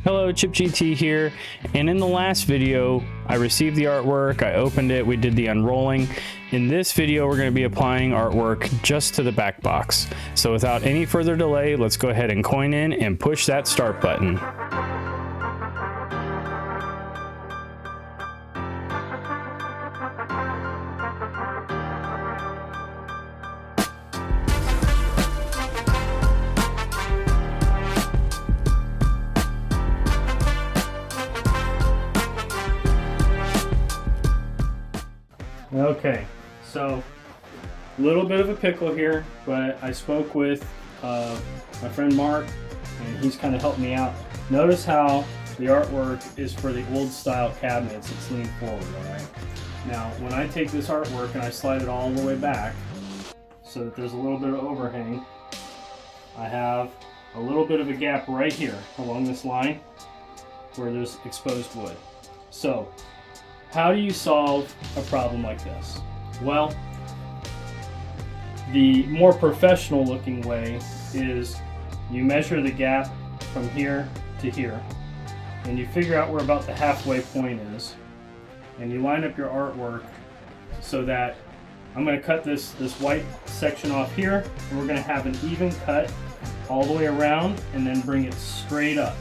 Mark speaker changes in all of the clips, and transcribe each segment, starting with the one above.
Speaker 1: Hello, Chip GT here, and in the last video I received the artwork, I opened it, we did the unrolling. In this video we're going to be applying artwork just to the back box. So without any further delay, let's go ahead and coin in and push that start button. Okay, so a little bit of a pickle here, but I spoke with my friend Mark, and he's kind of helped me out. Notice how the artwork is for the old style cabinets. It's leaned forward, all right? Now, when I take this artwork and I slide it all the way back so that there's a little bit of overhang, I have a little bit of a gap right here along this line where there's exposed wood. So, how do you solve a problem like this? Well, the more professional looking way is you measure the gap from here to here, and you figure out where about the halfway point is, and you line up your artwork so that I'm going to cut this white section off here, and we're going to have an even cut all the way around and then bring it straight up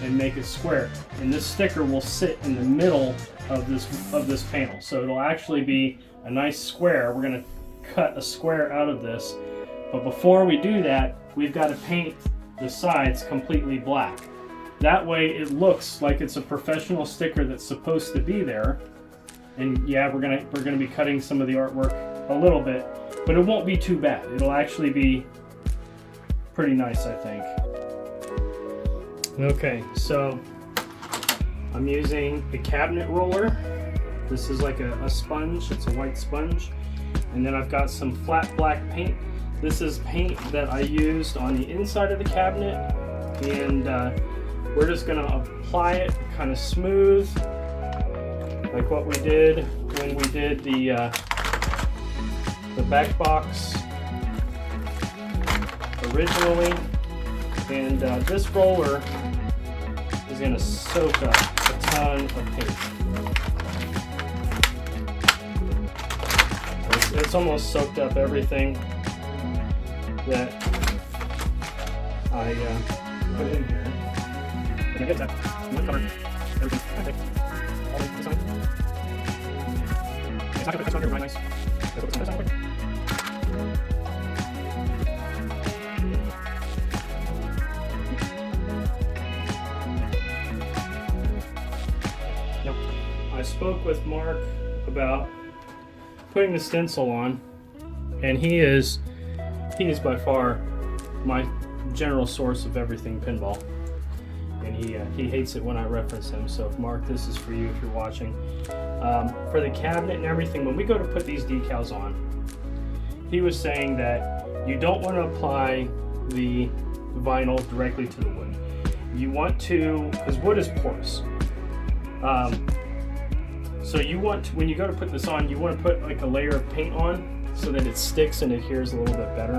Speaker 1: and make it square. And this sticker will sit in the middle of this panel, so it'll actually be a nice square. We're going to cut a square out of this, but before we do that, we've got to paint the sides completely black. That way it looks like it's a professional sticker that's supposed to be there. And yeah, we're gonna be cutting some of the artwork a little bit, but it won't be too bad. It'll actually be pretty nice, I think. Okay, so I'm using a cabinet roller. This is like a sponge, it's a white sponge. And then I've got some flat black paint. This is paint that I used on the inside of the cabinet. And we're just gonna apply it kind of smooth, like what we did when we did the back box originally. And this roller is going to soak up a ton of paint. It's almost soaked up everything that I put in here. Can I get that? I'm going to cover everything. I think all this on. It's not going to put this on here really nice. Let's put this on quick. I spoke with Mark about putting the stencil on, and he is by far my general source of everything pinball, and he hates it when I reference him. So Mark, this is for you if you're watching. For the cabinet and everything, when we go to put these decals on, he was saying that you don't want to apply the vinyl directly to the wood. You want to, because wood is porous. So you want to, when you go to put this on, you want to put like a layer of paint on so that it sticks and adheres a little bit better.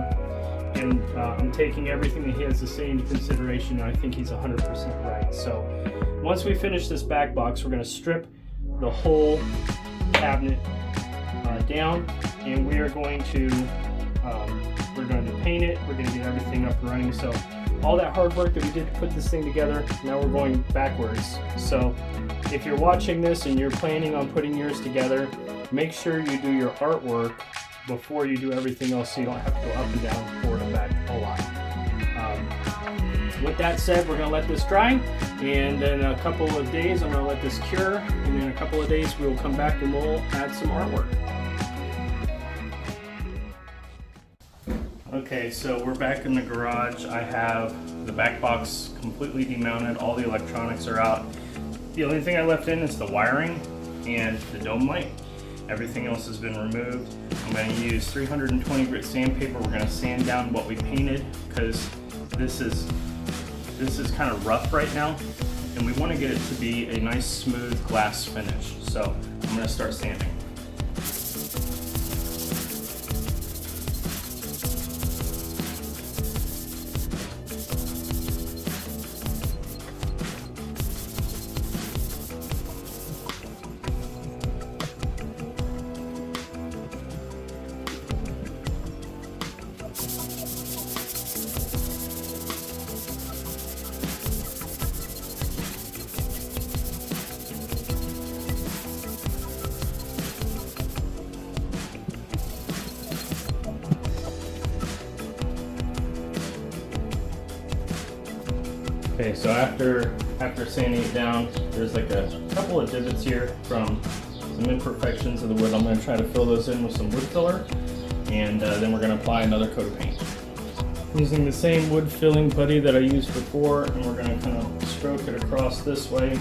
Speaker 1: And I'm taking everything that he has to say into consideration, and I think he's 100% right. So once we finish this back box, we're going to strip the whole cabinet down, and we are going to paint it. We're going to get everything up and running. So all that hard work that we did to put this thing together, now we're going backwards. So if you're watching this and you're planning on putting yours together, make sure you do your artwork before you do everything else so you don't have to go up and down, forward and back a lot. With that said, we're going to let this dry, and in a couple of days I'm going to let this cure, and in a couple of days we will come back and we'll add some artwork. Okay, so we're back in the garage. I have the back box completely demounted, all the electronics are out. The only thing I left in is the wiring and the dome light. Everything else has been removed. I'm going to use 320 grit sandpaper. We're going to sand down what we painted, because this is kind of rough right now, and we want to get it to be a nice smooth glass finish. So I'm going to start sanding. Okay, so after sanding it down, there's like a couple of divots here from some imperfections of the wood. I'm going to try to fill those in with some wood filler, and then we're going to apply another coat of paint. Using the same wood filling putty that I used before, and we're going to kind of stroke it across this way.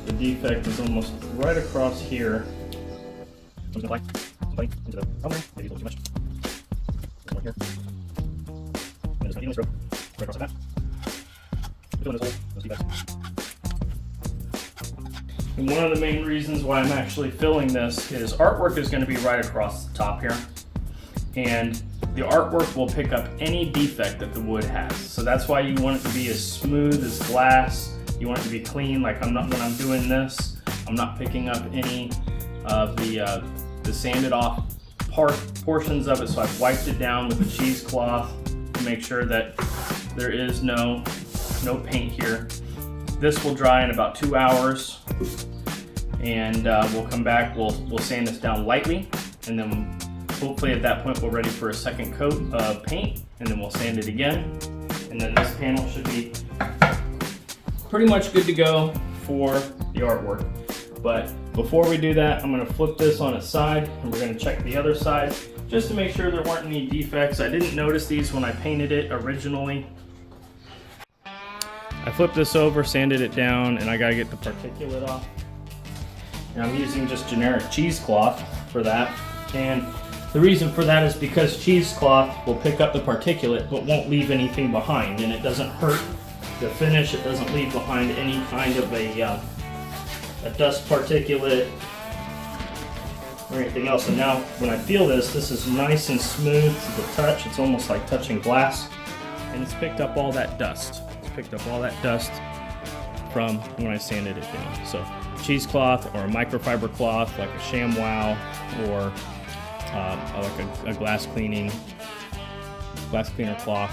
Speaker 1: The defect is almost right across here. I'm going to apply into the outline, maybe a little too much. More here. And just evenly stroke right across like that. Fill in this hole, those defects. And one of the main reasons why I'm actually filling this is artwork is going to be right across the top here. And the artwork will pick up any defect that the wood has. So that's why you want it to be as smooth as glass. You want it to be clean. Like when I'm doing this, I'm not picking up any of the sanded off portions of it. So I've wiped it down with a cheesecloth to make sure that there is no paint here. This will dry in about 2 hours, and we'll come back, we'll sand this down lightly, and then hopefully at that point we're ready for a second coat of paint, and then we'll sand it again, and then this panel should be pretty much good to go for the artwork. But before we do that, I'm going to flip this on its side, and we're going to check the other side just to make sure there weren't any defects. I didn't notice these when I painted it originally. I flipped this over, sanded it down, and I gotta get the particulate off. And I'm using just generic cheesecloth for that. And the reason for that is because cheesecloth will pick up the particulate but won't leave anything behind, and it doesn't hurt the finish. It doesn't leave behind any kind of a dust particulate or anything else. And now when I feel this is nice and smooth to the touch. It's almost like touching glass, and it's picked up all that dust. Picked up all that dust from when I sanded it down. So cheesecloth or a microfiber cloth like a ShamWow or like a glass cleaner cloth.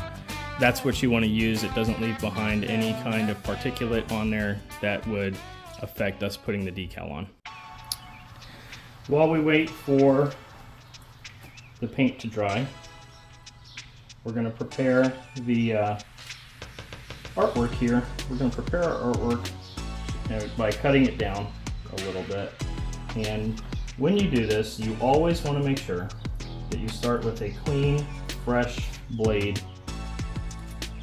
Speaker 1: That's what you want to use. It doesn't leave behind any kind of particulate on there that would affect us putting the decal on. While we wait for the paint to dry, we're going to prepare the artwork here. We're going to prepare our artwork by cutting it down a little bit. And when you do this, you always want to make sure that you start with a clean, fresh blade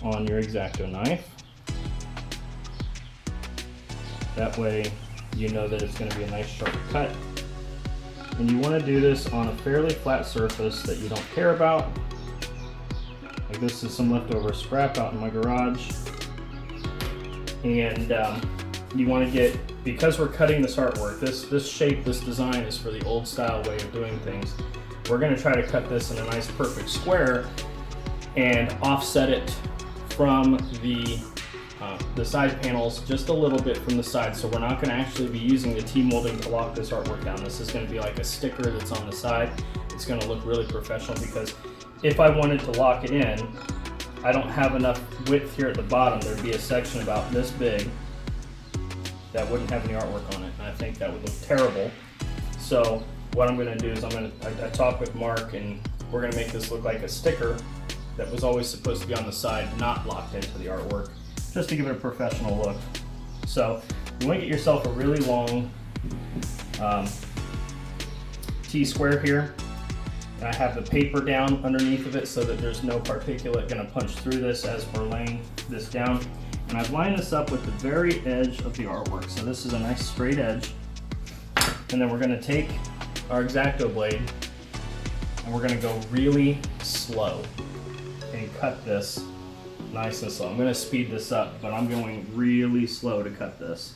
Speaker 1: on your X-Acto knife. That way you know that it's going to be a nice sharp cut. And you want to do this on a fairly flat surface that you don't care about. Like this is some leftover scrap out in my garage. And you want to get, because we're cutting this artwork, this shape, this design is for the old style way of doing things. We're going to try to cut this in a nice perfect square and offset it from the side panels just a little bit from the side. So we're not going to actually be using the T-molding to lock this artwork down. This is going to be like a sticker that's on the side. It's going to look really professional, because if I wanted to lock it in, I don't have enough width here at the bottom. There'd be a section about this big that wouldn't have any artwork on it, and I think that would look terrible. So what I'm going to do is I talked with Mark, and we're going to make this look like a sticker that was always supposed to be on the side, not locked into the artwork, just to give it a professional look. So you want to get yourself a really long T-square here. And I have the paper down underneath of it so that there's no particulate going to punch through this as we're laying this down. And I've lined this up with the very edge of the artwork. So this is a nice straight edge. And then we're going to take our X-Acto blade and we're going to go really slow and cut this nice and slow. I'm going to speed this up, but I'm going really slow to cut this.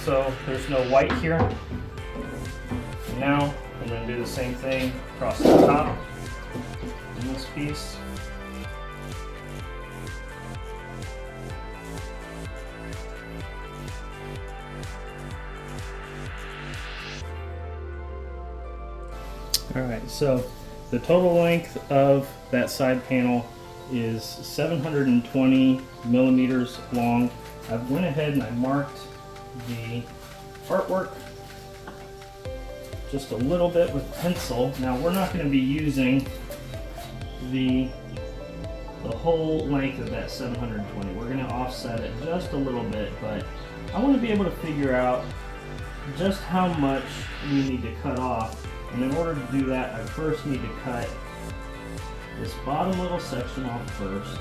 Speaker 1: So there's no white here. And now I'm going to do the same thing across the top in this piece. Alright, so the total length of that side panel is 720 millimeters long. I went ahead and I marked the artwork just a little bit with pencil. Now we're not going to be using the whole length of that 720. We're going to offset it just a little bit, but I want to be able to figure out just how much we need to cut off. And in order to do that, I first need to cut this bottom little section off first.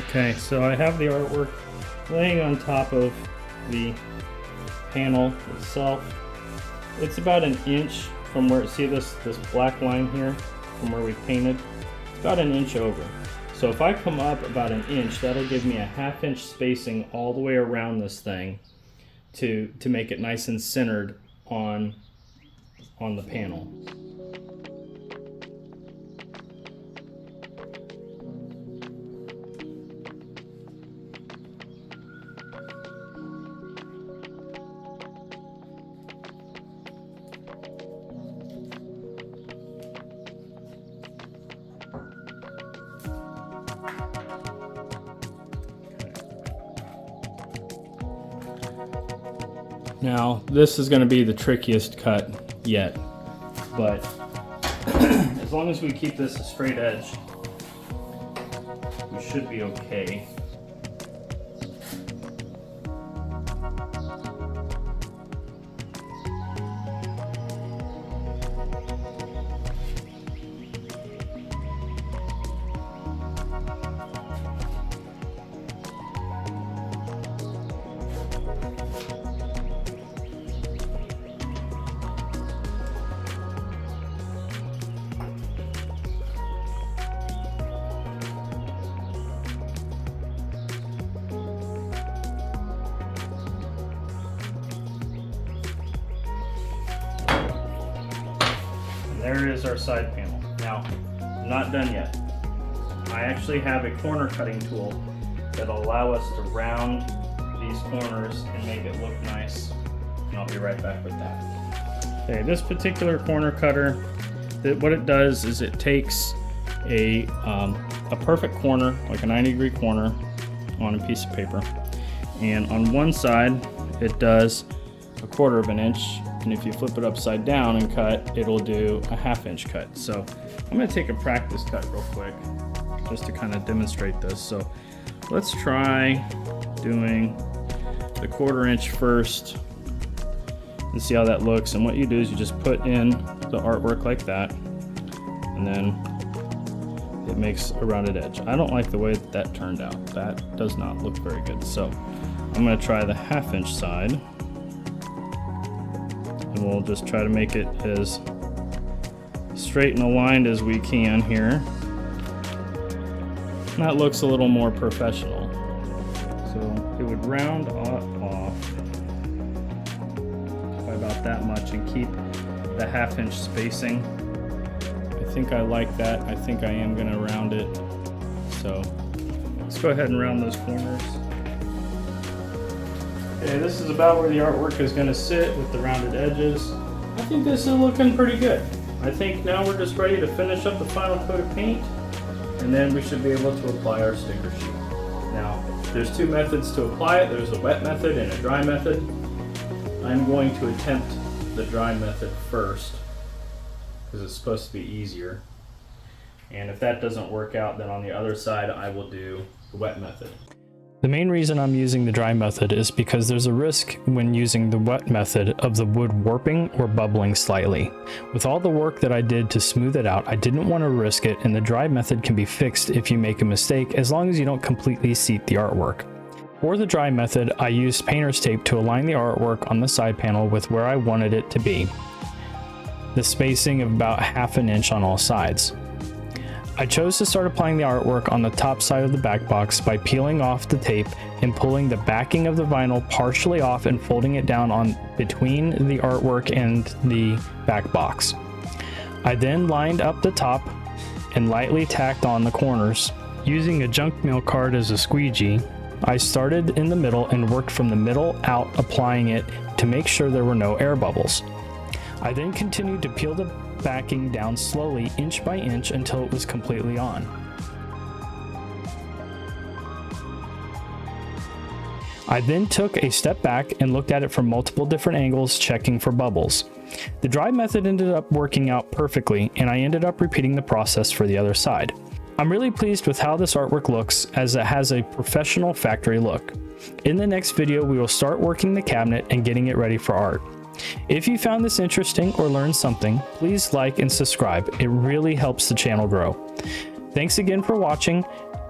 Speaker 1: Okay, so I have the artwork laying on top of the panel itself. It's about an inch from where, see this black line here, from where we painted? It's about an inch over. So if I come up about an inch, that'll give me a 1/2 inch spacing all the way around this thing to make it nice and centered on the panel. Now, this is going to be the trickiest cut yet, but as long as we keep this a straight edge, we should be okay. There is our side panel. Now, I'm not done yet. I actually have a corner cutting tool that'll allow us to round these corners and make it look nice. And I'll be right back with that. Okay, this particular corner cutter, what it does is it takes a perfect corner, like a 90-degree corner on a piece of paper. And on one side, it does 1/4 of an inch. And if you flip it upside down and cut, it'll do a 1/2 inch cut. So I'm gonna take a practice cut real quick, just to kind of demonstrate this. So let's try doing the 1/4 inch first and see how that looks. And what you do is you just put in the artwork like that, and then it makes a rounded edge. I don't like the way that turned out. That does not look very good. So I'm gonna try the 1/2 inch side. And we'll just try to make it as straight and aligned as we can here. And that looks a little more professional. So it would round off by about that much and keep the 1/2 inch spacing. I think I like that. I think I am going to round it. So let's go ahead and round those corners. Okay, this is about where the artwork is going to sit with the rounded edges. I think this is looking pretty good. I think now we're just ready to finish up the final coat of paint, and then we should be able to apply our sticker sheet. Now, there's 2 methods to apply it. There's a wet method and a dry method. I'm going to attempt the dry method first, because it's supposed to be easier. And if that doesn't work out, then on the other side, I will do the wet method.
Speaker 2: The main reason I'm using the dry method is because there's a risk when using the wet method of the wood warping or bubbling slightly. With all the work that I did to smooth it out, I didn't want to risk it, and the dry method can be fixed if you make a mistake as long as you don't completely seat the artwork. For the dry method, I used painter's tape to align the artwork on the side panel with where I wanted it to be. The spacing of about 1/2 inch on all sides. I chose to start applying the artwork on the top side of the back box by peeling off the tape and pulling the backing of the vinyl partially off and folding it down on between the artwork and the back box. I then lined up the top and lightly tacked on the corners. Using a junk mail card as a squeegee, I started in the middle and worked from the middle out, applying it to make sure there were no air bubbles. I then continued to peel the backing down slowly, inch by inch, until it was completely on. I then took a step back and looked at it from multiple different angles, checking for bubbles. The dry method ended up working out perfectly, and I ended up repeating the process for the other side. I'm really pleased with how this artwork looks, as it has a professional factory look. In the next video, we will start working the cabinet and getting it ready for art. If you found this interesting or learned something, please like and subscribe. It really helps the channel grow. Thanks again for watching,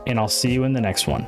Speaker 2: and I'll see you in the next one.